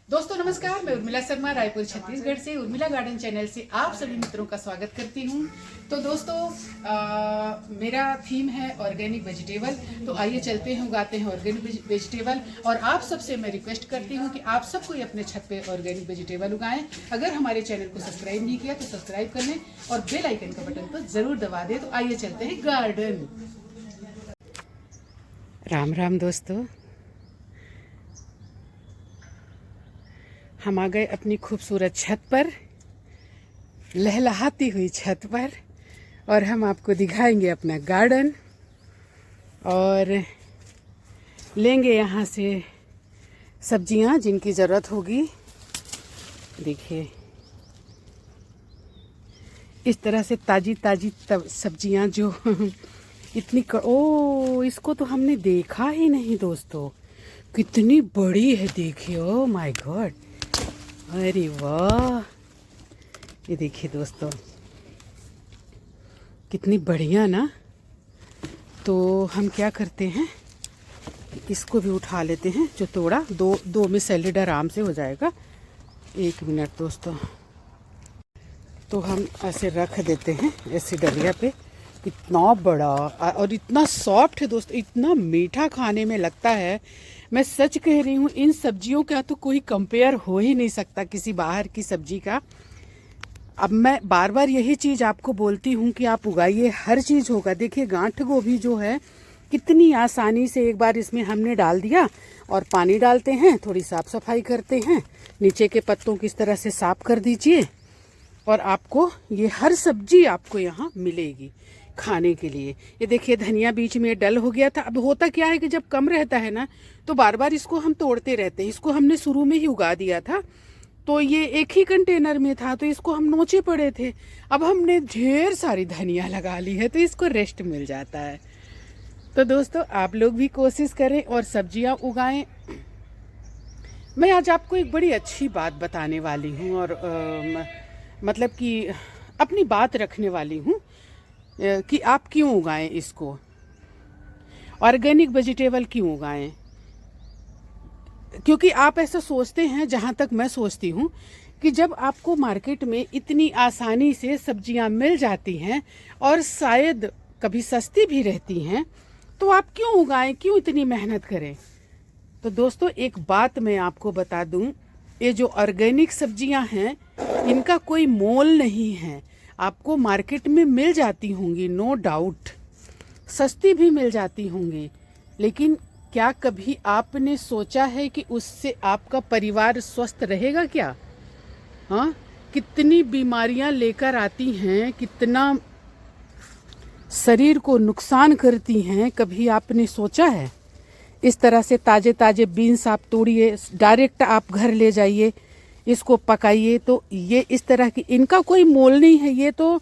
दोस्तों नमस्कार, मैं उर्मिला शर्मा रायपुर छत्तीसगढ़ से उर्मिला गार्डन चैनल से आप सभी मित्रों का स्वागत करती हूं। तो दोस्तों मेरा थीम है ऑर्गेनिक वेजिटेबल। तो आइए चलते हैं, उगाते हैं ऑर्गेनिक वेजिटेबल। और आप सबसे मैं रिक्वेस्ट करती हूं कि आप सब कोई अपने छत पे ऑर्गेनिक वेजिटेबल उगाएं। अगर हमारे चैनल को सब्सक्राइब नहीं किया तो सब्सक्राइब कर लें और बेल आइकन का बटन तो जरूर दबा दें। तो आइए चलते हैं गार्डन। राम राम दोस्तों, हम आ गए अपनी खूबसूरत छत पर, लहलहाती हुई छत पर, और हम आपको दिखाएंगे अपना गार्डन और लेंगे यहाँ से सब्जियाँ जिनकी ज़रूरत होगी। देखिए इस तरह से ताज़ी ताज़ी सब्जियाँ जो इतनी ओ इसको तो हमने देखा ही नहीं दोस्तों, कितनी बड़ी है। देखिए, ओ माय गॉड, अरे वाह, ये देखिए दोस्तों कितनी बढ़िया ना। तो हम क्या करते हैं, इसको भी उठा लेते हैं जो तोड़ा। दो में सैलेड आराम से हो जाएगा। एक मिनट दोस्तों, तो हम ऐसे रख देते हैं ऐसे डलिया पे। इतना बड़ा और इतना सॉफ्ट है दोस्तों, इतना मीठा खाने में लगता है। मैं सच कह रही हूँ, इन सब्जियों का तो कोई कंपेयर हो ही नहीं सकता किसी बाहर की सब्जी का। अब मैं बार बार यही चीज़ आपको बोलती हूँ कि आप उगाइए, हर चीज़ होगा। देखिए गांठ गोभी जो है कितनी आसानी से, एक बार इसमें हमने डाल दिया और पानी डालते हैं, थोड़ी साफ सफाई करते हैं, नीचे के पत्तों की इस तरह से साफ कर दीजिए और आपको ये हर सब्जी आपको यहाँ मिलेगी खाने के लिए। ये देखिए धनिया बीच में डल हो गया था। अब होता क्या है कि जब कम रहता है ना तो बार बार इसको हम तोड़ते रहते हैं। इसको हमने शुरू में ही उगा दिया था, तो ये एक ही कंटेनर में था, तो इसको हम नोचे पड़े थे। अब हमने ढेर सारी धनिया लगा ली है तो इसको रेस्ट मिल जाता है। तो दोस्तों आप लोग भी कोशिश करें और सब्जियां उगाएं। मैं आज आपको एक बड़ी अच्छी बात बताने वाली हूँ और मतलब कि अपनी बात रखने वाली हूँ कि आप क्यों उगाएं इसको, ऑर्गेनिक वेजिटेबल क्यों उगाएं। क्योंकि आप ऐसा सोचते हैं, जहाँ तक मैं सोचती हूँ, कि जब आपको मार्केट में इतनी आसानी से सब्जियां मिल जाती हैं और शायद कभी सस्ती भी रहती हैं, तो आप क्यों उगाएं, क्यों इतनी मेहनत करें। तो दोस्तों एक बात मैं आपको बता दूं, ये जो ऑर्गेनिक सब्जियां हैं इनका कोई मोल नहीं है। आपको मार्केट में मिल जाती होंगी, नो डाउट, सस्ती भी मिल जाती होंगी, लेकिन क्या कभी आपने सोचा है कि उससे आपका परिवार स्वस्थ रहेगा क्या? हाँ, कितनी बीमारियां लेकर आती हैं, कितना शरीर को नुकसान करती हैं, कभी आपने सोचा है? इस तरह से ताजे ताजे बीन्स आप तोड़िए, डायरेक्ट आप घर ले जाइए, इसको पकाइए, तो ये इस तरह की, इनका कोई मोल नहीं है। ये तो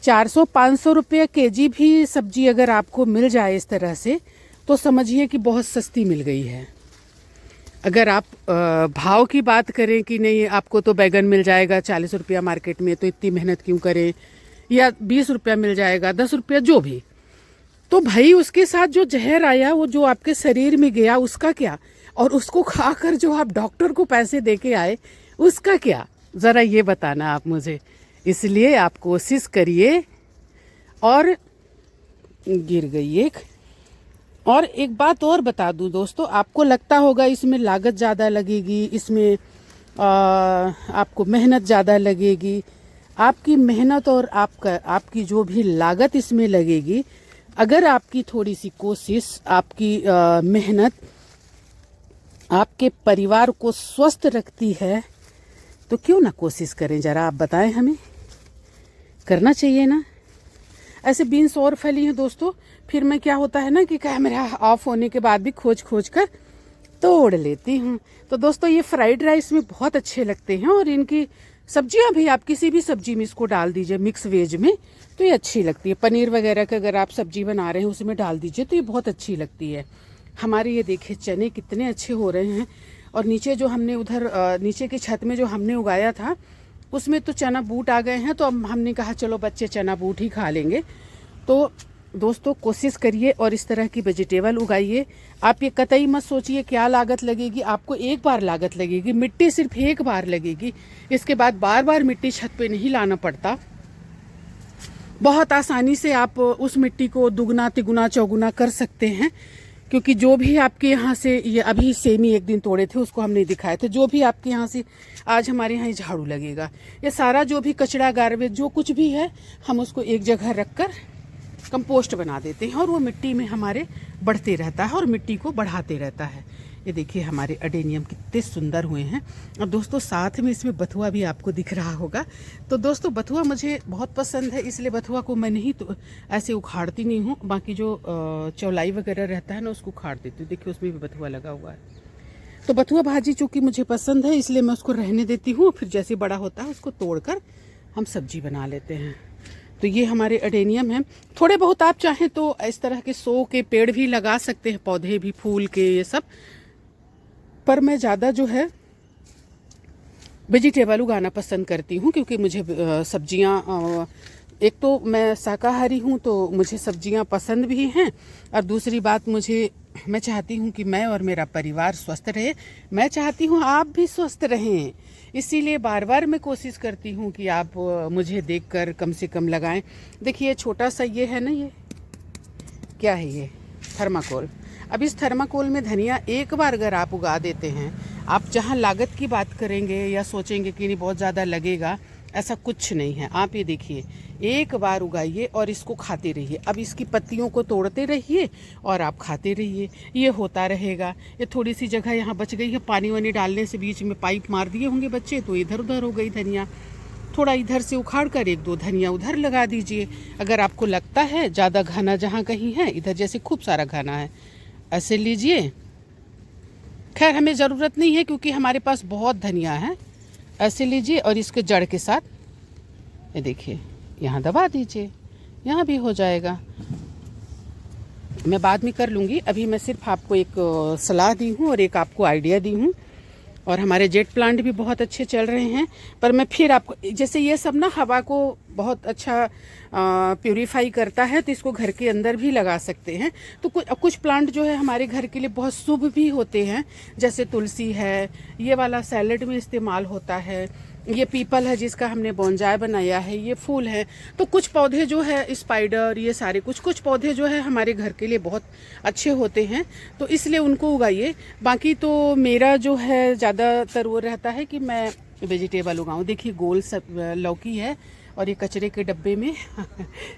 400-500 रुपये केजी भी सब्जी अगर आपको मिल जाए इस तरह से, तो समझिए कि बहुत सस्ती मिल गई है। अगर आप भाव की बात करें कि नहीं आपको तो बैगन मिल जाएगा 40 रुपया मार्केट में, तो इतनी मेहनत क्यों करें, या 20 रुपया मिल जाएगा, 10 रुपया जो भी, तो भाई उसके साथ जो जहर आया, वो जो आपके शरीर में गया, उसका क्या? और उसको खाकर जो आप डॉक्टर को पैसे देके आए, उसका क्या? ज़रा ये बताना आप मुझे। इसलिए आप कोशिश करिए। और गिर गई एक। और एक बात और बता दूं दोस्तों, आपको लगता होगा इसमें लागत ज़्यादा लगेगी, इसमें आपको मेहनत ज़्यादा लगेगी। आपकी मेहनत और आपकी जो भी लागत इसमें लगेगी, अगर आपकी थोड़ी सी कोशिश, आपकी मेहनत आपके परिवार को स्वस्थ रखती है, तो क्यों ना कोशिश करें। ज़रा आप बताएं, हमें करना चाहिए ना। ऐसे बीन्स और फैली हैं दोस्तों, फिर मैं क्या होता है ना कि कैमरा ऑफ होने के बाद भी खोज खोज कर तोड़ लेती हूँ। तो दोस्तों ये फ्राइड राइस में बहुत अच्छे लगते हैं, और इनकी सब्जियां भी आप किसी भी सब्जी में इसको डाल दीजिए, मिक्स वेज में, तो ये अच्छी लगती है। पनीर वगैरह का अगर आप सब्जी बना रहे हैं उसमें डाल दीजिए तो ये बहुत अच्छी लगती है। हमारे ये देखिए चने कितने अच्छे हो रहे हैं। और नीचे जो हमने उधर नीचे की छत में जो हमने उगाया था उसमें तो चना बूट आ गए हैं, तो अब हमने कहा चलो बच्चे चना बूट ही खा लेंगे। तो दोस्तों कोशिश करिए और इस तरह की वेजिटेबल उगाइए। आप ये कतई मत सोचिए क्या लागत लगेगी, आपको एक बार लागत लगेगी, मिट्टी सिर्फ एक बार लगेगी, इसके बाद बार बार मिट्टी छत पे नहीं लाना पड़ता। बहुत आसानी से आप उस मिट्टी को दुगना तिगुना चौगुना कर सकते हैं, क्योंकि जो भी आपके यहाँ से, ये अभी सेमी एक दिन तोड़े थे उसको हमने दिखाए थे, जो भी आपके यहाँ से आज हमारे यहाँ झाड़ू लगेगा, ये सारा जो भी कचरा गार्बेज जो कुछ भी है हम उसको एक जगह रख कर कंपोस्ट बना देते हैं और वो मिट्टी में हमारे बढ़ते रहता है और मिट्टी को बढ़ाते रहता है। ये देखिए हमारे अडेनियम कितने सुंदर हुए हैं। और दोस्तों साथ में इसमें बथुआ भी आपको दिख रहा होगा। तो दोस्तों बथुआ मुझे बहुत पसंद है, इसलिए बथुआ को मैं नहीं तो ऐसे उखाड़ती नहीं हूँ, बाकी जो चौलाई वगैरह रहता है ना उसको उखाड़ देती हूँ। देखिए उसमें भी बथुआ लगा हुआ है। तो बथुआ भाजी चूँकि मुझे पसंद है इसलिए मैं उसको रहने देती हूँ, फिर जैसे बड़ा होता है उसको तोड़ कर हम सब्जी बना लेते हैं। तो ये हमारे अडेनियम हैं। थोड़े बहुत आप चाहें तो इस तरह के शो के पेड़ भी लगा सकते हैं, पौधे भी, फूल के, ये सब, पर मैं ज़्यादा जो है वेजिटेबल उगाना पसंद करती हूँ, क्योंकि मुझे सब्जियाँ, एक तो मैं शाकाहारी हूँ तो मुझे सब्जियाँ पसंद भी हैं, और दूसरी बात मैं चाहती हूँ कि मैं और मेरा परिवार स्वस्थ रहे, मैं चाहती हूँ आप भी स्वस्थ रहें, इसीलिए बार बार मैं कोशिश करती हूँ कि आप मुझे देखकर कम से कम लगाएं। देखिए छोटा सा ये है ना, ये क्या है, ये थर्माकोल। अब इस थर्माकोल में धनिया एक बार अगर आप उगा देते हैं, आप जहाँ लागत की बात करेंगे या सोचेंगे कि नहीं बहुत ज़्यादा लगेगा, ऐसा कुछ नहीं है। आप ये देखिए एक बार उगाइए और इसको खाते रहिए। अब इसकी पत्तियों को तोड़ते रहिए और आप खाते रहिए, ये होता रहेगा। ये थोड़ी सी जगह यहाँ बच गई है, पानी वानी डालने से बीच में पाइप मार दिए होंगे बच्चे, तो इधर उधर हो गई धनिया। थोड़ा इधर से उखाड़ कर एक दो धनिया उधर लगा दीजिए। अगर आपको लगता है ज़्यादा घना जहाँ कहीं है, इधर जैसे खूब सारा घना है, ऐसे लीजिए। खैर हमें ज़रूरत नहीं है क्योंकि हमारे पास बहुत धनिया है। ऐसे लीजिए और इसके जड़ के साथ ये देखिए यहाँ दबा दीजिए, यहाँ भी हो जाएगा। मैं बाद में कर लूँगी, अभी मैं सिर्फ आपको एक सलाह दी हूँ और एक आपको आइडिया दी हूँ। और हमारे जेट प्लांट भी बहुत अच्छे चल रहे हैं, पर मैं फिर आपको, जैसे ये सब ना हवा को बहुत अच्छा प्यूरीफाई करता है, तो इसको घर के अंदर भी लगा सकते हैं। तो कुछ प्लांट जो है हमारे घर के लिए बहुत शुभ भी होते हैं, जैसे तुलसी है, ये वाला सैलेड में इस्तेमाल होता है, ये पीपल है जिसका हमने बोनजाय बनाया है, ये फूल है। तो कुछ पौधे जो है स्पाइडर, ये सारे कुछ पौधे जो है हमारे घर के लिए बहुत अच्छे होते हैं, तो इसलिए उनको उगाइए। बाकी तो मेरा जो है ज़्यादातर वो रहता है कि मैं वेजिटेबल उगाऊँ। देखिए गोल सब लौकी है और ये कचरे के डब्बे में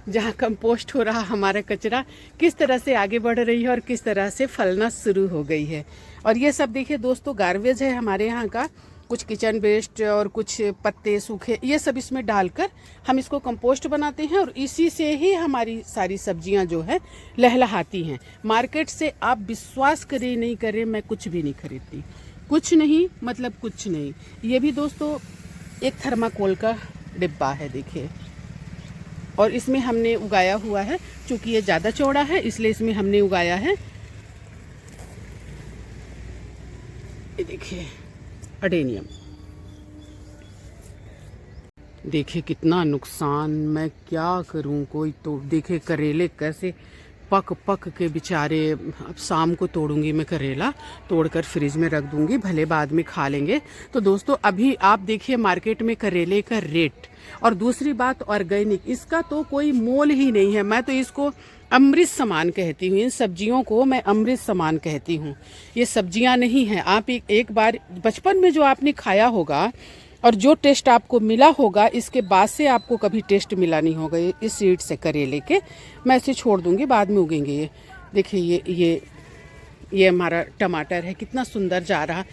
जहाँ कंपोस्ट हो रहा हमारा कचरा किस तरह से आगे बढ़ रही है और किस तरह से फलना शुरू हो गई है। और ये सब देखिए दोस्तों गार्बेज है हमारे यहाँ का, कुछ किचन वेस्ट और कुछ पत्ते सूखे, ये सब इसमें डालकर हम इसको कंपोस्ट बनाते हैं और इसी से ही हमारी सारी सब्जियां जो है लहलहाती हैं। मार्केट से आप विश्वास करें नहीं करें, मैं कुछ भी नहीं खरीदती, कुछ नहीं मतलब कुछ नहीं। ये भी दोस्तों एक थर्माकोल का डिब्बा है देखिए, और इसमें हमने उगाया हुआ है, चूँकि ये ज़्यादा चौड़ा है इसलिए इसमें हमने उगाया है। ये देखिए अडेनियम, देखिए कितना नुकसान, मैं क्या करूं। कोई तो देखे करेले कैसे पक पक के बेचारे। अब शाम को तोड़ूंगी मैं करेला, तोड़कर फ्रिज में रख दूंगी, भले बाद में खा लेंगे। तो दोस्तों अभी आप देखिए मार्केट में करेले का रेट, और दूसरी बात ऑर्गेनिक, इसका तो कोई मोल ही नहीं है। मैं तो इसको अमृत समान कहती हूँ, इन सब्जियों को मैं अमृत समान कहती हूँ। ये सब्जियाँ नहीं हैं। आप एक बार बचपन में जो आपने खाया होगा और जो टेस्ट आपको मिला होगा, इसके बाद से आपको कभी टेस्ट मिला नहीं होगा। इस सीड से करेले के मैं इसे छोड़ दूंगी, बाद में उगेंगे ये। देखिए ये हमारा टमाटर है, कितना सुंदर जा रहा।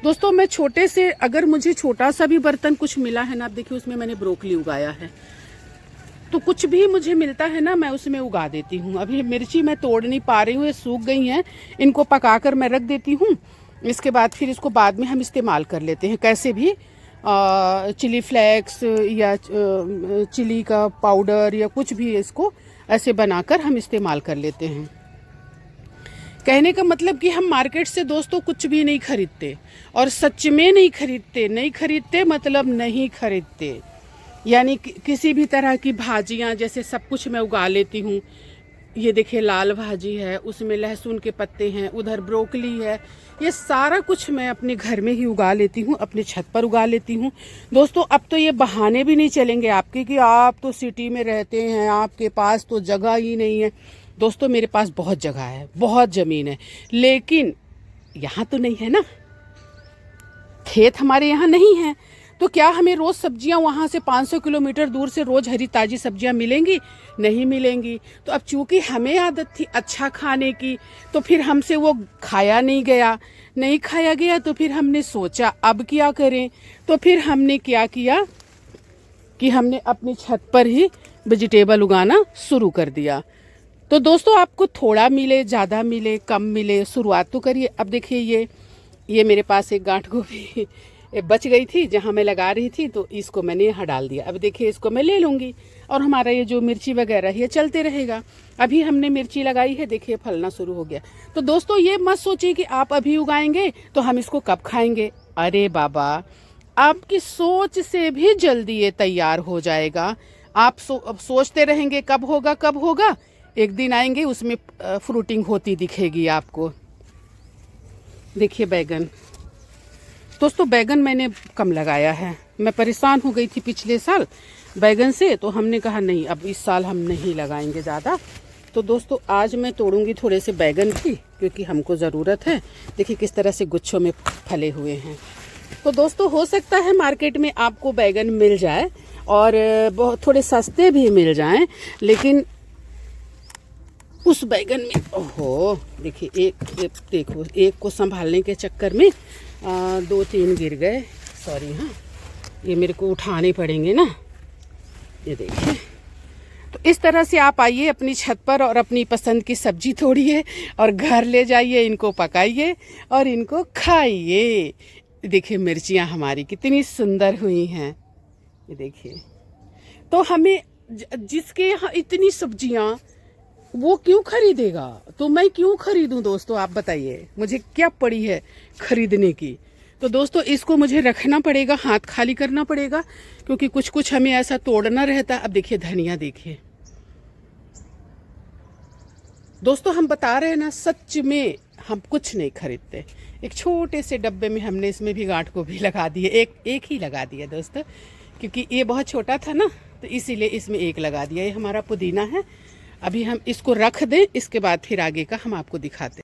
दोस्तों मैं छोटे से, अगर मुझे छोटा सा भी बर्तन कुछ मिला है ना, आप देखिए उसमें मैंने ब्रोकली उगाया है, तो कुछ भी मुझे मिलता है ना मैं उसमें उगा देती हूँ। अभी मिर्ची मैं तोड़ नहीं पा रही हूँ, ये सूख गई हैं, इनको पकाकर मैं रख देती हूँ। इसके बाद फिर इसको बाद में हम इस्तेमाल कर लेते हैं, कैसे भी चिली फ्लेक्स या चिली का पाउडर या कुछ भी, इसको ऐसे बनाकर हम इस्तेमाल कर लेते हैं। कहने का मतलब कि हम मार्केट से दोस्तों कुछ भी नहीं खरीदते, और सच में नहीं खरीदते मतलब नहीं खरीदते। यानी किसी भी तरह की भाजियाँ, जैसे सब कुछ मैं उगा लेती हूँ, ये देखिए लाल भाजी है, उसमें लहसुन के पत्ते हैं, उधर ब्रोकली है। ये सारा कुछ मैं अपने घर में ही उगा लेती हूँ, अपने छत पर उगा लेती हूँ। दोस्तों अब तो ये बहाने भी नहीं चलेंगे आपके कि आप तो सिटी में रहते हैं, आपके पास तो जगह ही नहीं है। दोस्तों मेरे पास बहुत जगह है, बहुत ज़मीन है, लेकिन यहाँ तो नहीं है ना, खेत हमारे यहाँ नहीं है। तो क्या हमें रोज़ सब्जियां वहाँ से 500 किलोमीटर दूर से रोज़ हरी ताज़ी सब्जियां मिलेंगी? नहीं मिलेंगी। तो अब चूंकि हमें आदत थी अच्छा खाने की, तो फिर हमसे वो खाया नहीं गया। तो फिर हमने सोचा अब क्या करें। तो फिर हमने क्या किया कि हमने अपनी छत पर ही वेजिटेबल उगाना शुरू कर दिया। तो दोस्तों आपको थोड़ा मिले, ज़्यादा मिले, कम मिले, शुरुआत तो करिए। अब देखिए ये मेरे पास एक गांठ गोभी बच गई थी जहाँ मैं लगा रही थी, तो इसको मैंने यहाँ डाल दिया। अब देखिए इसको मैं ले लूँगी और हमारा ये जो मिर्ची वगैरह है ये चलते रहेगा। अभी हमने मिर्ची लगाई है, देखिए फलना शुरू हो गया। तो दोस्तों ये मत सोचिए कि आप अभी उगाएंगे तो हम इसको कब खाएंगे। अरे बाबा, आपकी सोच से भी जल्दी ये तैयार हो जाएगा। आप अब सोचते रहेंगे कब होगा, एक दिन आएंगे उसमें फ्रूटिंग होती दिखेगी आपको। देखिए बैगन, दोस्तों बैगन मैंने कम लगाया है, मैं परेशान हो गई थी पिछले साल बैगन से, तो हमने कहा नहीं अब इस साल हम नहीं लगाएंगे ज़्यादा। तो दोस्तों आज मैं तोड़ूंगी थोड़े से बैगन भी, क्योंकि हमको ज़रूरत है। देखिए किस तरह से गुच्छों में फले हुए हैं। तो दोस्तों हो सकता है मार्केट में आपको बैगन मिल जाए और बहुत थोड़े सस्ते भी मिल जाएं, लेकिन उस बैगन में ओहो देखिए देखो एक को संभालने के चक्कर में 2-3 गिर गए। सॉरी, हाँ ये मेरे को उठाने पड़ेंगे ना। ये देखिए, तो इस तरह से आप आइए अपनी छत पर और अपनी पसंद की सब्जी तोड़िए और घर ले जाइए, इनको पकाइए और इनको खाइए। देखिए मिर्चियाँ हमारी कितनी सुंदर हुई हैं, ये देखिए। तो हमें जिसके यहाँ इतनी सब्जियाँ वो क्यों खरीदेगा, तो मैं क्यों खरीदूं। दोस्तों आप बताइए मुझे क्या पड़ी है खरीदने की। तो दोस्तों इसको मुझे रखना पड़ेगा, हाथ खाली करना पड़ेगा, क्योंकि कुछ हमें ऐसा तोड़ना रहता है। अब देखिए धनिया, देखिए दोस्तों हम बता रहे हैं ना, सच में हम कुछ नहीं खरीदते। एक छोटे से डब्बे में हमने इसमें भी गांठ गोभी लगा दिए, एक ही लगा दिया दोस्तों, क्योंकि ये बहुत छोटा था ना, तो इसीलिए इसमें एक लगा दिया। ये हमारा पुदीना है। अभी हम इसको रख दें, इसके बाद फिर आगे का हम आपको दिखाते हैं।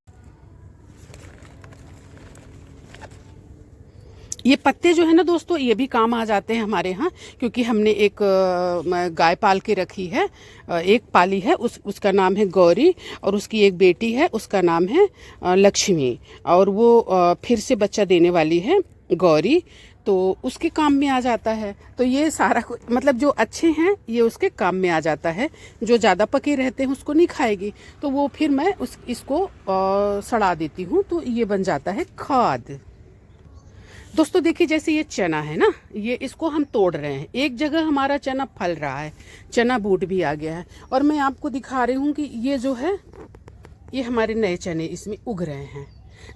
ये पत्ते जो है ना दोस्तों, ये भी काम आ जाते हैं हमारे यहाँ, क्योंकि हमने एक गाय पाल के रखी है, एक पाली है, उसका नाम है गौरी, और उसकी एक बेटी है, उसका नाम है लक्ष्मी, और वो फिर से बच्चा देने वाली है गौरी, तो उसके काम में आ जाता है। तो ये सारा मतलब जो अच्छे हैं ये उसके काम में आ जाता है, जो ज़्यादा पके रहते हैं उसको नहीं खाएगी, तो वो फिर मैं इसको सड़ा देती हूँ, तो ये बन जाता है खाद। दोस्तों देखिए जैसे ये चना है ना, ये इसको हम तोड़ रहे हैं, एक जगह हमारा चना फल रहा है, चना बूट भी आ गया है, और मैं आपको दिखा रही हूँ कि ये जो है ये हमारे नए चने इसमें उग रहे हैं।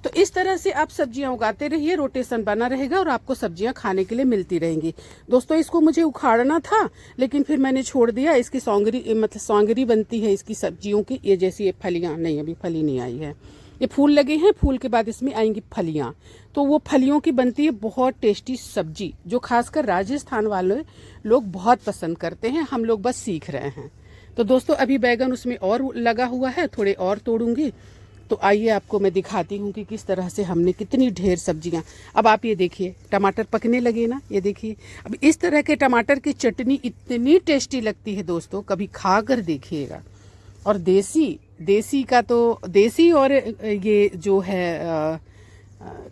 तो इस तरह से आप सब्जियां उगाते रहिए, रोटेशन बना रहेगा और आपको सब्जियां खाने के लिए मिलती रहेंगी। दोस्तों इसको मुझे उखाड़ना था, लेकिन फिर मैंने छोड़ दिया। इसकी सौंगरी मतलब सौंगरी बनती है इसकी सब्जियों की, ये जैसी ये फलियां नहीं, अभी फली नहीं आई है, ये फूल लगे हैं, फूल के बाद इसमें आएंगी फलियां, तो वो फलियों की बनती है बहुत टेस्टी सब्जी, जो खासकर राजस्थान वाले लोग बहुत पसंद करते हैं, हम लोग बस सीख रहे हैं। तो दोस्तों अभी बैगन उसमें और लगा हुआ है, थोड़े और तोड़ूंगी, तो आइए आपको मैं दिखाती हूँ कि किस तरह से हमने कितनी ढेर सब्जियाँ। अब आप ये देखिए टमाटर पकने लगे ना, ये देखिए। अब इस तरह के टमाटर की चटनी इतनी टेस्टी लगती है दोस्तों, कभी खा कर देखिएगा। और देसी का तो देसी, और ये जो है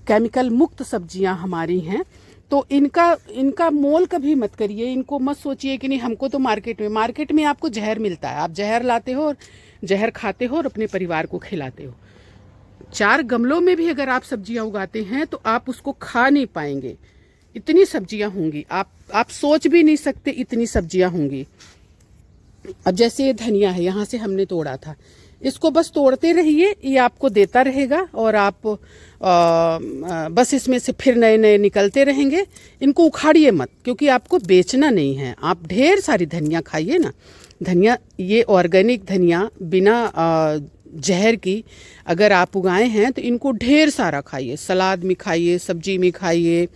केमिकल मुक्त सब्जियां हमारी हैं, तो इनका मोल कभी मत करिए। इनको मत सोचिए कि नहीं हमको तो मार्केट में आपको जहर मिलता है, आप जहर लाते हो और जहर खाते हो और अपने परिवार को खिलाते हो। 4 गमलों में भी अगर आप सब्जियां उगाते हैं तो आप उसको खा नहीं पाएंगे, इतनी सब्जियां होंगी, आप सोच भी नहीं सकते इतनी सब्जियां होंगी। अब जैसे ये धनिया है, यहाँ से हमने तोड़ा था, इसको बस तोड़ते रहिए, ये आपको देता रहेगा और आप बस इसमें से फिर नए नए निकलते रहेंगे। इनको उखाड़िए मत, क्योंकि आपको बेचना नहीं है, आप ढेर सारी धनिया खाइए ना। धनिया, ये ऑर्गेनिक धनिया बिना जहर की अगर आप उगाए हैं तो इनको ढेर सारा खाइए, सलाद में खाइए, सब्जी में खाइए,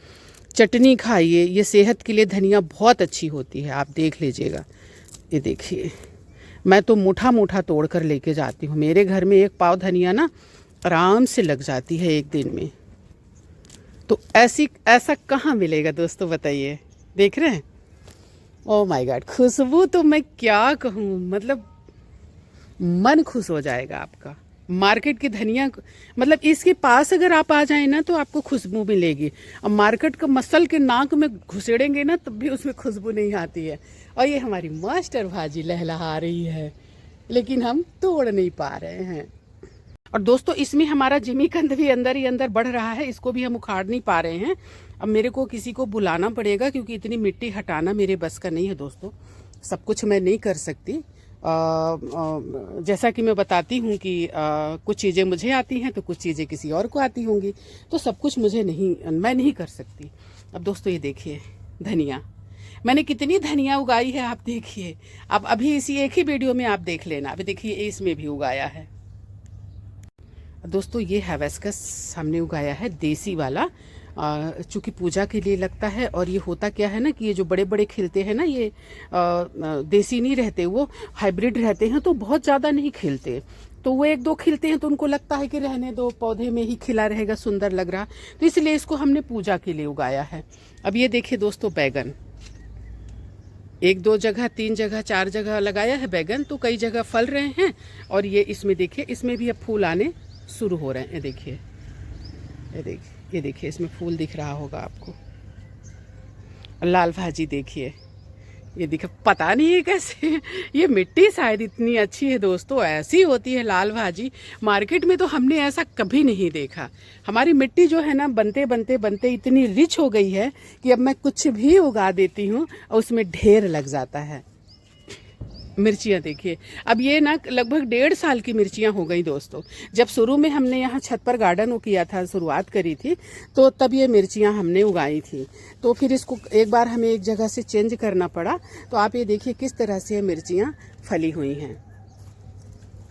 चटनी खाइए। ये सेहत के लिए धनिया बहुत अच्छी होती है, आप देख लीजिएगा। ये देखिए, मैं तो मुठा मुठा तोड़ कर लेके जाती हूँ। मेरे घर में एक पाव धनिया ना आराम से लग जाती है एक दिन में। तो ऐसा कहाँ मिलेगा दोस्तों, बताइए। देख रहे हैं, ओह माय गॉड, खुशबू तो मैं क्या कहूँ, मतलब मन खुश हो जाएगा आपका। मार्केट की धनिया, मतलब इसके पास अगर आप आ जाए ना तो आपको खुशबू मिलेगी। अब मार्केट का मसल के नाक में घुसेड़ेंगे ना तब भी उसमें खुशबू नहीं आती है। और ये हमारी मास्टर भाजी लहलहा रही है, लेकिन हम तोड़ नहीं पा रहे हैं। और दोस्तों इसमें हमारा जिमीकंद भी अंदर ही अंदर बढ़ रहा है, इसको भी हम उखाड़ नहीं पा रहे हैं। अब मेरे को किसी को बुलाना पड़ेगा, क्योंकि इतनी मिट्टी हटाना मेरे बस का नहीं है दोस्तों। सब कुछ मैं नहीं कर सकती। जैसा कि मैं बताती हूँ कि कुछ चीज़ें मुझे आती हैं तो कुछ चीज़ें किसी और को आती होंगी, तो सब कुछ मैं नहीं कर सकती। अब दोस्तों ये देखिए धनिया, मैंने कितनी धनिया उगाई है आप देखिए। अब अभी इसी एक ही वीडियो में आप देख लेना। अभी देखिए इसमें भी उगाया है दोस्तों, ये हिबिस्कस हमने उगाया है देसी वाला, चूँकि पूजा के लिए लगता है। और ये होता क्या है ना कि ये जो बड़े बड़े खिलते हैं ना, ये देसी नहीं रहते, वो हाइब्रिड रहते हैं, तो बहुत ज़्यादा नहीं खिलते। तो वो एक दो खिलते हैं तो उनको लगता है कि रहने दो, पौधे में ही खिला रहेगा, सुंदर लग रहा, तो इसलिए इसको हमने पूजा के लिए उगाया है। अब ये देखिए दोस्तों बैगन, एक दो जगह, तीन जगह, चार जगह लगाया है बैगन, तो कई जगह फल रहे हैं। और ये इसमें देखिए, इसमें भी अब फूल आने शुरू हो रहे हैं। देखिए, ये देखिए इसमें फूल दिख रहा होगा आपको। लाल भाजी देखिए, ये देखिए, पता नहीं है कैसे ये मिट्टी शायद इतनी अच्छी है दोस्तों, ऐसी होती है लाल भाजी। मार्केट में तो हमने ऐसा कभी नहीं देखा। हमारी मिट्टी जो है ना बनते बनते बनते इतनी रिच हो गई है कि अब मैं कुछ भी उगा देती हूँ और उसमें ढेर लग जाता है। मिर्चियाँ देखिए, अब ये ना लगभग 1.5 साल की मिर्चियाँ हो गई दोस्तों। जब शुरू में हमने यहाँ छत पर गार्डन किया था, शुरुआत करी थी, तो तब ये मिर्चियाँ हमने उगाई थी। तो फिर इसको एक बार हमें एक जगह से चेंज करना पड़ा। तो आप ये देखिए किस तरह से मिर्चियाँ फली हुई हैं,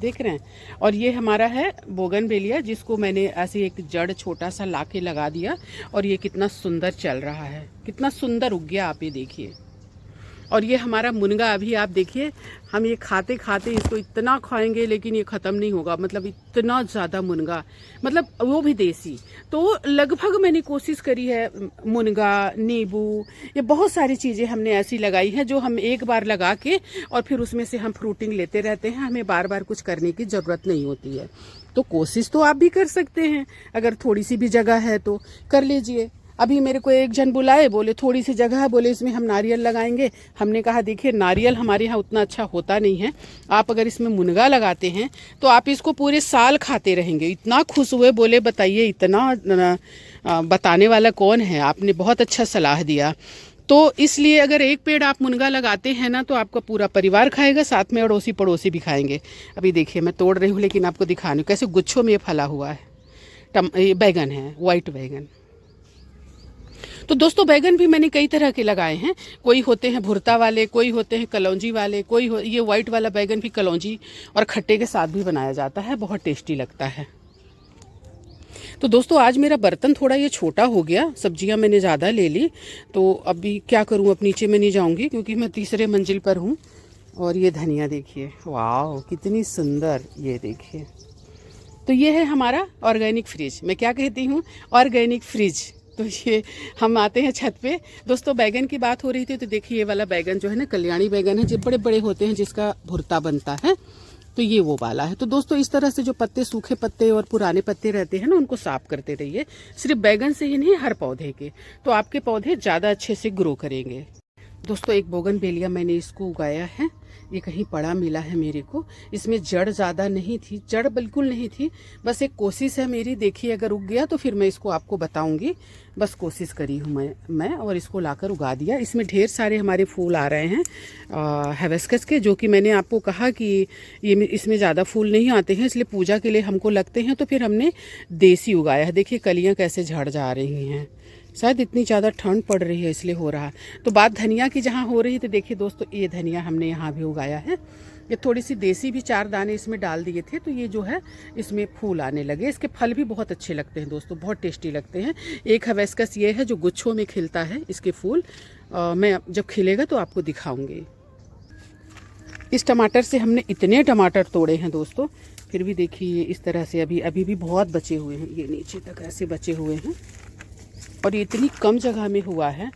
देख रहे हैं। और ये हमारा है बोगनवेलिया, जिसको मैंने ऐसे एक जड़ छोटा सा लाके लगा दिया, और ये कितना सुंदर चल रहा है, कितना सुंदर उग गया, आप ये देखिए। और ये हमारा मुनगा, अभी आप देखिए, हम ये खाते खाते इसको इतना खाएंगे लेकिन ये ख़त्म नहीं होगा, मतलब इतना ज़्यादा मुनगा, मतलब वो भी देसी। तो लगभग मैंने कोशिश करी है, मुनगा, नींबू, ये बहुत सारी चीज़ें हमने ऐसी लगाई हैं जो हम एक बार लगा के और फिर उसमें से हम फ्रूटिंग लेते रहते हैं, हमें बार बार कुछ करने की ज़रूरत नहीं होती है। तो कोशिश तो आप भी कर सकते हैं, अगर थोड़ी सी भी जगह है तो कर लीजिए। अभी मेरे को एक जन बुलाए, बोले थोड़ी सी जगह है, बोले इसमें हम नारियल लगाएंगे। हमने कहा देखिए नारियल हमारे यहाँ उतना अच्छा होता नहीं है, आप अगर इसमें मुनगा लगाते हैं तो आप इसको पूरे साल खाते रहेंगे। इतना खुश हुए, बोले बताइए इतना बताने वाला कौन है, आपने बहुत अच्छा सलाह दिया। तो इसलिए अगर एक पेड़ आप मुनगा लगाते हैं ना तो आपका पूरा परिवार खाएगा, साथ में अड़ोसी पड़ोसी भी खाएंगे। अभी देखिए मैं तोड़ रही हूँ, लेकिन आपको दिखाने कैसे गुच्छों में ये फला हुआ है। ये बैगन है, वाइट बैगन। तो दोस्तों बैगन भी मैंने कई तरह के लगाए हैं, कोई होते हैं भुरता वाले, कोई होते हैं कलौंजी वाले, ये वाइट वाला बैगन भी कलौंजी और खट्टे के साथ भी बनाया जाता है, बहुत टेस्टी लगता है। तो दोस्तों आज मेरा बर्तन थोड़ा ये छोटा हो गया, सब्जियां मैंने ज़्यादा ले ली, तो अभी क्या करूं, अब नीचे में नहीं जाऊंगी क्योंकि मैं तीसरे मंजिल पर हूं। और ये धनिया देखिए, वाह कितनी सुंदर, ये देखिए। तो ये है हमारा ऑर्गेनिक फ्रिज, मैं क्या कहती हूँ, ऑर्गेनिक फ्रिज। तो ये हम आते हैं छत पे। दोस्तों बैगन की बात हो रही थी, तो देखिए ये वाला बैगन जो है ना, कल्याणी बैगन है, जो बड़े बड़े होते हैं, जिसका भुर्ता बनता है, तो ये वो वाला है। तो दोस्तों इस तरह से जो पत्ते, सूखे पत्ते और पुराने पत्ते रहते हैं ना, उनको साफ करते रहिए। सिर्फ बैगन से ही नहीं, हर पौधे के, तो आपके पौधे ज़्यादा अच्छे से ग्रो करेंगे। दोस्तों एक बोगनवेलिया मैंने इसको उगाया है, ये कहीं पड़ा मिला है मेरे को। इसमें जड़ ज़्यादा नहीं थी, जड़ बिल्कुल नहीं थी, बस एक कोशिश है मेरी। देखिए अगर उग गया तो फिर मैं इसको आपको बताऊंगी, बस कोशिश करी हूँ मैं और इसको लाकर उगा दिया। इसमें ढेर सारे हमारे फूल आ रहे हैं हिबिस्कस के, जो कि मैंने आपको कहा कि ये इसमें ज़्यादा फूल नहीं आते हैं, इसलिए पूजा के लिए हमको लगते हैं, तो फिर हमने देसी उगाया है। देखिए कलियाँ कैसे झड़ जा रही हैं, शायद इतनी ज़्यादा ठंड पड़ रही है इसलिए हो रहा है। तो बात धनिया की जहाँ हो रही है, तो देखिए दोस्तों, ये धनिया हमने यहाँ भी उगाया है। ये थोड़ी सी देसी भी 4 दाने इसमें डाल दिए थे, तो ये जो है इसमें फूल आने लगे। इसके फल भी बहुत अच्छे लगते हैं दोस्तों, बहुत टेस्टी लगते हैं। एक हिबिस्कस ये है जो गुच्छों में खिलता है, इसके फूल मैं जब खिलेगा तो आपको दिखाऊंगी। इस टमाटर से हमने इतने टमाटर तोड़े हैं दोस्तों, फिर भी देखिए इस तरह से अभी भी बहुत बचे हुए हैं। ये नीचे तक ऐसे बचे हुए हैं, और ये इतनी कम जगह में हुआ है।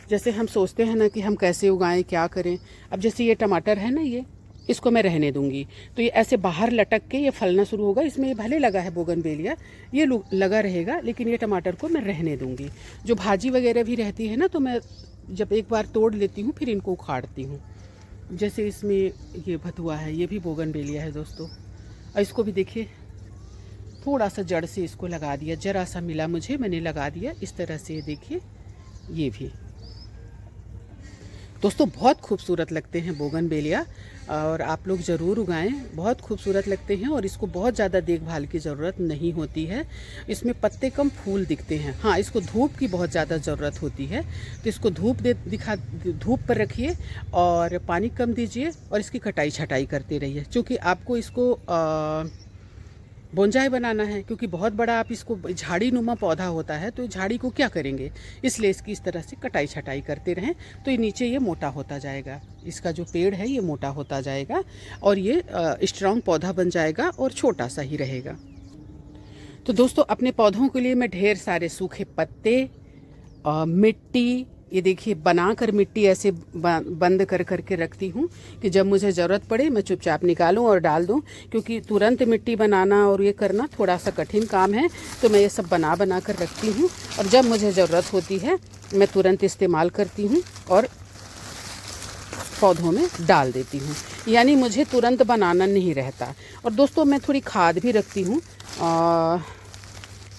जैसे हम सोचते हैं ना कि हम कैसे उगाएं, क्या करें। अब जैसे ये टमाटर है ना, ये इसको मैं रहने दूंगी, तो ये ऐसे बाहर लटक के ये फलना शुरू होगा। इसमें ये भले लगा है बोगनवेलिया, ये लगा रहेगा, लेकिन ये टमाटर को मैं रहने दूंगी। जो भाजी वगैरह भी रहती है ना, तो मैं जब एक बार तोड़ लेती हूँ फिर इनको उखाड़ती हूँ। जैसे इसमें ये भतुआ है, ये भी बोगनवेलिया है दोस्तों। और इसको भी देखिए, थोड़ा सा जड़ से इसको लगा दिया, जरा सा मिला मुझे, मैंने लगा दिया इस तरह से। देखिए ये भी दोस्तों बहुत खूबसूरत लगते हैं बोगनवेलिया, और आप लोग ज़रूर उगाएं, बहुत खूबसूरत लगते हैं। और इसको बहुत ज़्यादा देखभाल की ज़रूरत नहीं होती है। इसमें पत्ते कम, फूल दिखते हैं। हाँ, इसको धूप की बहुत ज़्यादा ज़रूरत होती है, तो इसको धूप पर रखिए और पानी कम दीजिए, और इसकी कटाई छटाई करते रहिए। क्योंकि आपको इसको बोंजाई बनाना है, क्योंकि बहुत बड़ा आप इसको झाड़ी नुमा पौधा होता है, तो झाड़ी को क्या करेंगे, इसलिए इसकी इस तरह से कटाई छटाई करते रहें, तो ये नीचे ये मोटा होता जाएगा। इसका जो पेड़ है ये मोटा होता जाएगा, और ये स्ट्रॉन्ग पौधा बन जाएगा, और छोटा सा ही रहेगा। तो दोस्तों, अपने पौधों के लिए मैं ढेर सारे सूखे पत्ते, मिट्टी, ये देखिए बनाकर मिट्टी ऐसे बंद कर करके रखती हूँ कि जब मुझे ज़रूरत पड़े मैं चुपचाप निकालूँ और डाल दूँ। क्योंकि तुरंत मिट्टी बनाना और ये करना थोड़ा सा कठिन काम है, तो मैं ये सब बना कर रखती हूँ, और जब मुझे ज़रूरत होती है मैं तुरंत इस्तेमाल करती हूँ और पौधों में डाल देती हूँ। यानी मुझे तुरंत बनाना नहीं रहता। और दोस्तों, मैं थोड़ी खाद भी रखती हूँ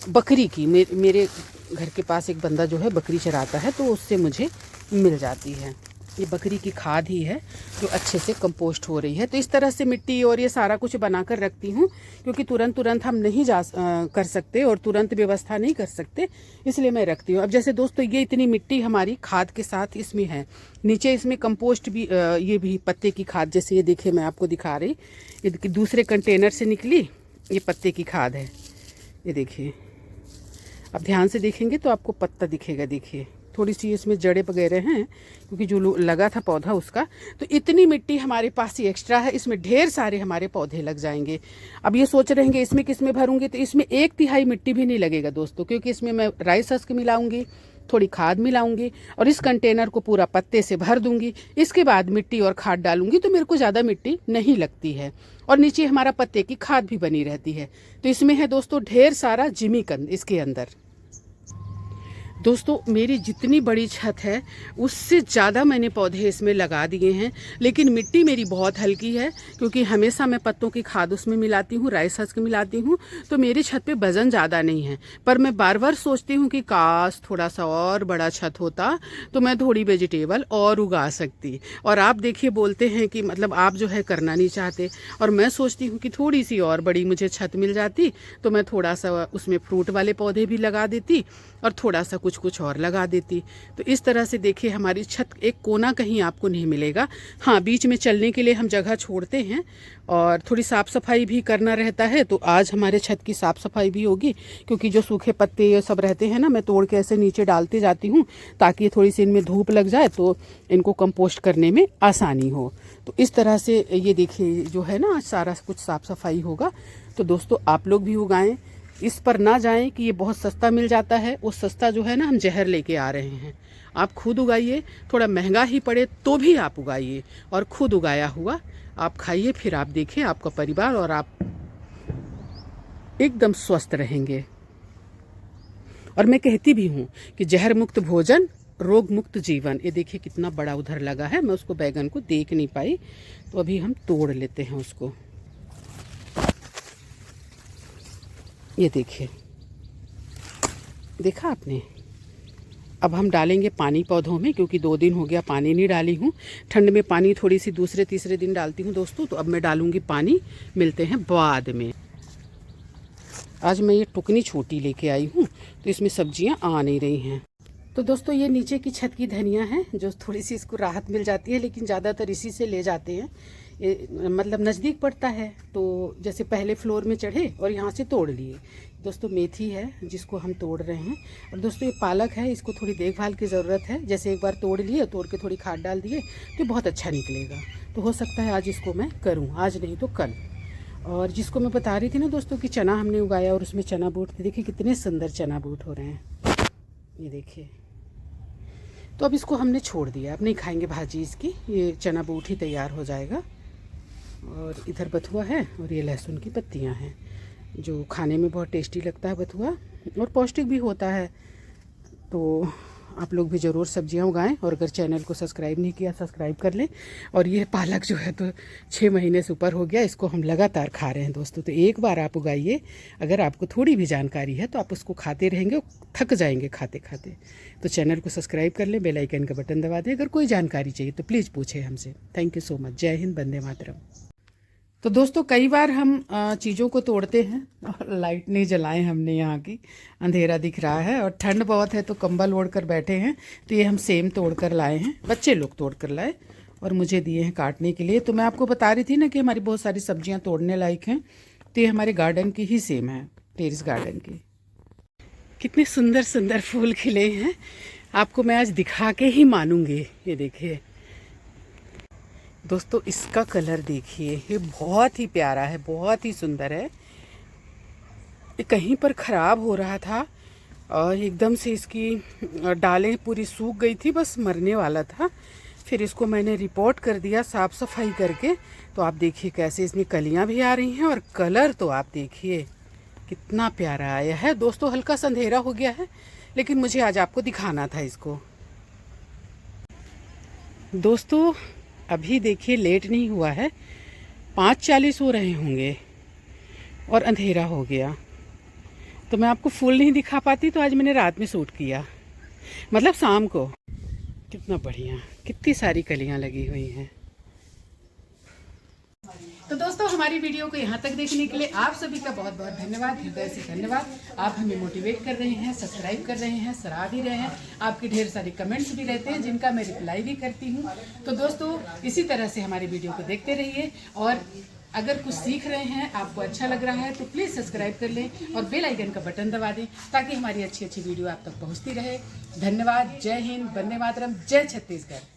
बकरी की। मेरे घर के पास एक बंदा जो है बकरी चराता है, तो उससे मुझे मिल जाती है। ये बकरी की खाद ही है जो अच्छे से कंपोस्ट हो रही है। तो इस तरह से मिट्टी और ये सारा कुछ बनाकर रखती हूँ, क्योंकि तुरंत हम नहीं कर सकते और तुरंत व्यवस्था नहीं कर सकते, इसलिए मैं रखती हूँ। अब जैसे दोस्तों, ये इतनी मिट्टी हमारी खाद के साथ इसमें है, नीचे इसमें कंपोस्ट भी, ये भी पत्ते की खाद। जैसे ये देखिए, मैं आपको दिखा रही, ये दूसरे कंटेनर से निकली, ये पत्ते की खाद है। ये देखिए, अब ध्यान से देखेंगे तो आपको पत्ता दिखेगा। देखिए थोड़ी सी इसमें जड़ें वगैरह हैं, क्योंकि जो लगा था पौधा उसका। तो इतनी मिट्टी हमारे पास ही एक्स्ट्रा है, इसमें ढेर सारे हमारे पौधे लग जाएंगे। अब ये सोच रहेंगे इसमें किस में भरूंगी, तो इसमें 1/3 मिट्टी भी नहीं लगेगा दोस्तों, क्योंकि इसमें मैं राइस हस्क मिलाऊंगी, थोड़ी खाद मिलाऊंगी, और इस कंटेनर को पूरा पत्ते से भर दूंगी। इसके बाद मिट्टी और खाद डालूंगी, तो मेरे को ज़्यादा मिट्टी नहीं लगती है, और नीचे हमारा पत्ते की खाद भी बनी रहती है। तो इसमें है दोस्तों ढेर सारा जिमीकंद इसके अंदर। दोस्तों, मेरी जितनी बड़ी छत है उससे ज़्यादा मैंने पौधे इसमें लगा दिए हैं, लेकिन मिट्टी मेरी बहुत हल्की है, क्योंकि हमेशा मैं पत्तों की खाद उसमें मिलाती हूँ, राइस हस्क मिलाती हूँ, तो मेरी छत पे वजन ज़्यादा नहीं है। पर मैं बार बार सोचती हूँ कि काश थोड़ा सा और बड़ा छत होता, तो मैं थोड़ी वेजिटेबल और उगा सकती। और आप देखिए, बोलते हैं कि मतलब आप जो है करना नहीं चाहते, और मैं सोचती हूँ कि थोड़ी सी और बड़ी मुझे छत मिल जाती, तो मैं थोड़ा सा उसमें फ्रूट वाले पौधे भी लगा देती, और थोड़ा सा कुछ और लगा देती। तो इस तरह से देखिए, हमारी छत एक कोना कहीं आपको नहीं मिलेगा। हाँ, बीच में चलने के लिए हम जगह छोड़ते हैं, और थोड़ी साफ़ सफाई भी करना रहता है। तो आज हमारे छत की साफ़ सफाई भी होगी, क्योंकि जो सूखे पत्ते ये सब रहते हैं ना, मैं तोड़ के ऐसे नीचे डालती जाती हूँ, ताकि थोड़ी सी इनमें धूप लग जाए, तो इनको कंपोस्ट करने में आसानी हो। तो इस तरह से ये देखिए जो है ना, आज सारा कुछ साफ़ सफाई होगा। तो दोस्तों, आप लोग भी उगाएं, इस पर ना जाएं कि ये बहुत सस्ता मिल जाता है। वो सस्ता जो है ना, हम जहर लेके आ रहे हैं। आप खुद उगाइए, थोड़ा महंगा ही पड़े तो भी आप उगाइए, और खुद उगाया हुआ आप खाइए। फिर आप देखिए, आपका परिवार और आप एकदम स्वस्थ रहेंगे। और मैं कहती भी हूँ कि जहर मुक्त भोजन, रोग मुक्त जीवन। ये देखिए कितना बड़ा उधर लगा है, मैं उसको बैगन को देख नहीं पाई, तो अभी हम तोड़ लेते हैं उसको। ये देखिए, देखा आपने। अब हम डालेंगे पानी पौधों में, क्योंकि 2 दिन हो गया पानी नहीं डाली हूँ। ठंड में पानी थोड़ी सी दूसरे तीसरे दिन डालती हूँ दोस्तों, तो अब मैं डालूंगी पानी। मिलते हैं बाद में। आज मैं ये टुकनी छोटी लेके आई हूँ, तो इसमें सब्जियाँ आ नहीं रही हैं। तो दोस्तों ये नीचे की छत की धनिया है जो थोड़ी सी इसको राहत मिल जाती है, लेकिन ज़्यादातर इसी से ले जाते हैं। ये मतलब नज़दीक पड़ता है, तो जैसे पहले फ्लोर में चढ़े और यहाँ से तोड़ लिए। दोस्तों मेथी है जिसको हम तोड़ रहे हैं। और दोस्तों ये पालक है, इसको थोड़ी देखभाल की ज़रूरत है। जैसे एक बार तोड़ लिए, तोड़ के थोड़ी खाद डाल दिए तो बहुत अच्छा निकलेगा। तो हो सकता है आज इसको मैं करूँ, आज नहीं तो कल। और जिसको मैं बता रही थी ना दोस्तों कि चना हमने उगाया और उसमें चना बूट, देखिए कितने सुंदर चना बूट हो रहे हैं, ये देखिए। तो अब इसको हमने छोड़ दिया, अब नहीं खाएंगे भाजी इसकी, ये चना बूट ही तैयार हो जाएगा। और इधर बथुआ है और ये लहसुन की पत्तियां हैं जो खाने में बहुत टेस्टी लगता है बथुआ, और पौष्टिक भी होता है। तो आप लोग भी ज़रूर सब्जियां उगाएं, और अगर चैनल को सब्सक्राइब नहीं किया सब्सक्राइब कर लें। और ये पालक जो है तो 6 महीने से ऊपर हो गया, इसको हम लगातार खा रहे हैं दोस्तों। तो एक बार आप उगाइए, अगर आपको थोड़ी भी जानकारी है तो आप उसको खाते रहेंगे, थक जाएंगे खाते खाते। तो चैनल को सब्सक्राइब कर लें, बेल आइकन का बटन दबा दें। अगर कोई जानकारी चाहिए तो प्लीज़ पूछें हमसे। Thank you so much. जय हिंद, वंदे मातरम। तो दोस्तों कई बार हम चीज़ों को तोड़ते हैं और लाइट नहीं जलाए हमने, यहाँ की अंधेरा दिख रहा है और ठंड बहुत है, तो कंबल ओढ़ कर बैठे हैं। तो ये हम सेम तोड़ कर लाए हैं, बच्चे लोग तोड़ कर लाए और मुझे दिए हैं काटने के लिए। तो मैं आपको बता रही थी ना कि हमारी बहुत सारी सब्जियां तोड़ने लायक हैं। तो ये हमारे गार्डन की ही सेम है, टेरेस गार्डन की। कितने सुंदर सुंदर फूल खिले हैं, आपको मैं आज दिखा के ही मानूंगी। ये देखिए दोस्तों, इसका कलर देखिए, ये बहुत ही प्यारा है, बहुत ही सुंदर है। ये कहीं पर ख़राब हो रहा था और एकदम से इसकी डालें पूरी सूख गई थी, बस मरने वाला था। फिर इसको मैंने रिपोर्ट कर दिया साफ़ सफाई करके। तो आप देखिए कैसे इसमें कलियां भी आ रही हैं, और कलर तो आप देखिए कितना प्यारा आया है। दोस्तों हल्का सा अंधेरा हो गया है, लेकिन मुझे आज आपको दिखाना था इसको। दोस्तों अभी देखिए लेट नहीं हुआ है, 5:40 हो रहे होंगे और अंधेरा हो गया। तो मैं आपको फूल नहीं दिखा पाती, तो आज मैंने रात में शूट किया, मतलब शाम को। कितना बढ़िया, कितनी सारी कलियां लगी हुई हैं। तो दोस्तों हमारी वीडियो को यहाँ तक देखने के लिए आप सभी का बहुत बहुत धन्यवाद, हृदय से धन्यवाद। आप हमें मोटिवेट कर रहे हैं, सब्सक्राइब कर रहे हैं, सराह भी रहे हैं। आपके ढेर सारे कमेंट्स भी रहते हैं जिनका मैं रिप्लाई भी करती हूँ। तो दोस्तों इसी तरह से हमारी वीडियो को देखते रहिए, और अगर कुछ सीख रहे हैं, आपको अच्छा लग रहा है तो प्लीज़ सब्सक्राइब कर लें और बेल आइकन का बटन दबा दें, ताकि हमारी अच्छी अच्छी वीडियो आप तक पहुँचती रहे। धन्यवाद। जय हिंद, वंदे मातरम, जय छत्तीसगढ़।